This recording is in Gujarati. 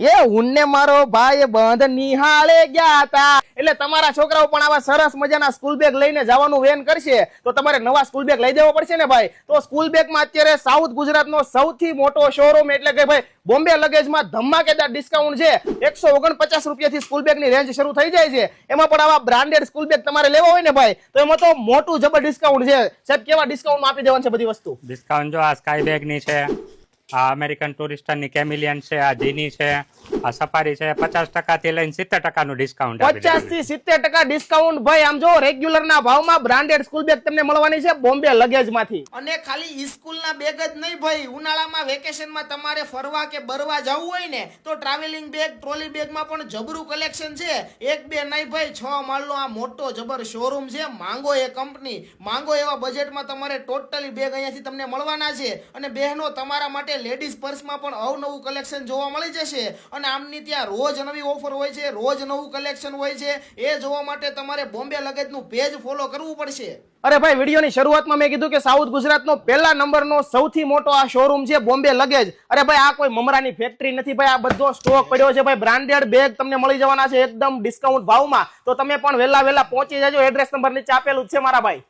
એ ઉન્ને મારો ભાઈ બંધ નિહાળે ગયા હતા એટલે તમારા છોકરાઓ પણ આવા સરસ મજાના સ્કૂલ બેગ લઈને જવાનું વેન કરશે તો તમારે નવા સ્કૂલ બેગ લઈ દેવો પડશે ને ભાઈ। તો સ્કૂલ બેગમાં અત્યારે સાઉથ ગુજરાતનો સૌથી મોટો શોરૂમ એટલે કે ભાઈ બોમ્બે લગેજમાં ધમાકેદાર ડિસ્કાઉન્ટ છે। 149 રૂપિયાથી સ્કૂલ બેગની રેન્જ શરૂ થઈ જાય છે। એમાં પણ આવા બ્રાન્ડેડ સ્કૂલ બેગ તમારે લેવા હોય ને ભાઈ તો એમાં તો મોટું જબર ડિસ્કાઉન્ટ છે। સાહેબ કેવા ડિસ્કાઉન્ટમાં આપી દેવાનું છે બધી વસ્તુ? ડિસ્કાઉન્ટ જો આ સ્કાય બેગ ની છે, આ અમેરિકન ટુરિસ્ટર ની કેમિલિયન છે, આ જીની છે, આ સફારી છે, 50% થી લઈને 70% નું ડિસ્કાઉન્ટ 50 થી 70% ડિસ્કાઉન્ટ ભાઈ। આમ જો રેગ્યુલર ના ભાવમાં બ્રાન્ડેડ સ્કૂલ બેગ તમને મળવાની છે બોમ્બે લગેજ માંથી। અને ખાલી સ્કૂલ ના બેગ જ નહીં ભાઈ, ઉનાળામાં વેકેશનમાં તમારે ફરવા કે બરવા જવું હોય ને તો ટ્રાવેલિંગ બેગ ટ્રોલી બેગમાં પણ જબરું કલેક્શન છે। એક બે નહીં ભાઈ 6 માળનો આ મોટો જબર શોરૂમ છે માંગો એ કંપની। માંગો એવા બજેટમાં તમારે ટોટલી બેગ અહીંયાથી તમને મળવાના છે। અને બહેનો તમારા માટે લેડીઝ પર્સમાં પણ અવનવું કલેક્શન જોવા મળી જશે। અને આમની ત્યાં રોજ નવી ઓફર હોય છે, રોજ નવું કલેક્શન હોય છે। એ જોવા માટે તમારે બોમ્બે લગેજનું પેજ ફોલો કરવું પડશે। અરે ભાઈ વિડીયોની શરૂઆતમાં મેં કીધું કે સાઉથ ગુજરાતનો પહેલા નંબરનો સૌથી મોટો આ શોરૂમ છે બોમ્બે લગેજ। અરે ભાઈ આ કોઈ મમરાની ફેક્ટરી નથી ભાઈ, આ બધો સ્ટોક પડ્યો છે ભાઈ। બ્રાન્ડેડ બેગ તમને મળી જવાના છે એકદમ ડિસ્કાઉન્ટ ભાવમાં। તો તમે પણ વહેલા પહોંચી જજો, એડ્રેસ નંબર નીચે આપેલું જ છે મારા ભાઈ।